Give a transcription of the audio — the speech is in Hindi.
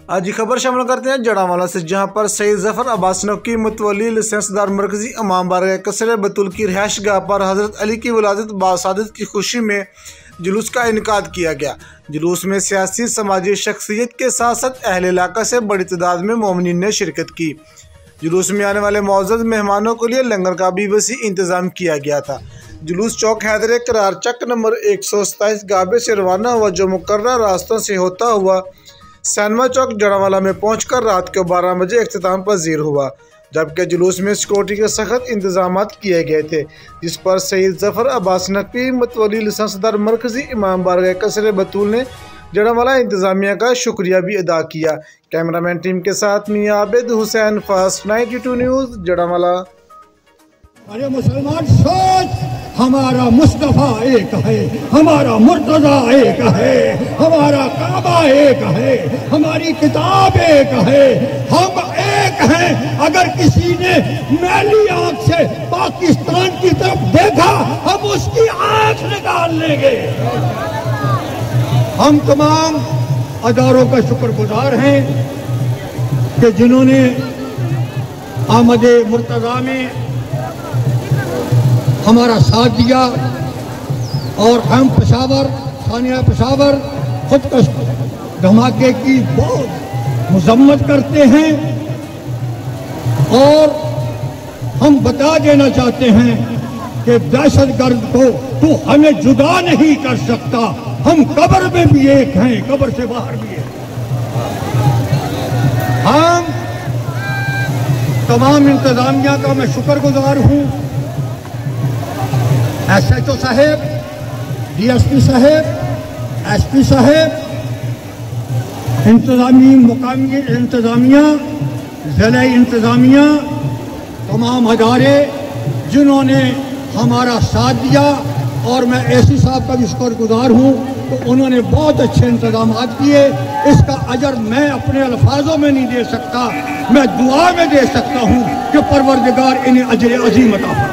आज की खबर शामिल करते हैं जड़ावाला से, जहां पर सईद जफर अब्बास नकवी मुतवल्ली लाइसेंसदार मरकजी इमाम बारगाह कसर बतुल की रिहाइश गाह पर हज़रत अली की वलादत बासादत की खुशी में जुलूस का इनकाद किया गया। जुलूस में सियासी समाजी शख्सियत के साथ साथ अहले इलाका से बड़ी तादाद में मोमिनीन ने शिरकत की। जुलूस में आने वाले मौजूद मेहमानों के लिए लंगर का भी वसी इंतज़ाम किया गया था। जुलूस चौक हैदर करार चक नंबर 127 गाबे से रवाना हुआ, जो मुकर्रर रास्तों से होता हुआ सैनमा चौक जड़ावाला में पहुंचकर रात के 12 बजे इख्तिताम पजीर हुआ। जबकि जुलूस में सिक्योरिटी के सख्त इंतजाम किए गए थे, जिस पर सईद जफर अब्बास नकवी मुतवल्ली लाइसेंसदार मरकजी इमाम बारगाह कसर बतूल ने जड़ावाला इंतजामिया का शुक्रिया भी अदा किया। कैमरामैन टीम के साथ मियां आबिद हुसैन, फास्ट 92 न्यूज़ जड़ावाला। अरे मुसलमान सोच, हमारा मुस्तफ़ा एक है, हमारा मुर्तज़ा एक है, हमारा काबा एक है, हमारी किताब एक है, हम एक हैं। अगर किसी ने मैली आंख से पाकिस्तान की तरफ देखा, हम उसकी आंख निकाल लेंगे। हम तमाम अदारों का शुक्रगुजार हैं कि जिन्होंने आमद मुर्तज़ा में हमारा साथ दिया, और हम पेशावर सानिया पेशावर खुदकश धमाके की बहुत मजम्मत करते हैं। और हम बता देना चाहते हैं कि दहशतगर्द को तो हमें जुदा नहीं कर सकता। हम कब्र में भी एक हैं, कब्र से बाहर भी एक। हम तमाम इंतजामिया का मैं शुक्रगुजार हूँ। SHO साहेब, DSP साहेब, SP साहेब, इंतजामी मुकामी इंतजामिया, ज़िला इंतजामिया, तमाम अदारे जिन्होंने हमारा साथ दिया। और मैं AC साहब का भी शुक्रगुजार हूँ, तो उन्होंने बहुत अच्छे इंतजाम किए। इसका अजर मैं अपने अल्फाजों में नहीं दे सकता, मैं दुआ में दे सकता हूँ कि परवरदिगार इन्हें अजर अजीम अता फरमाए।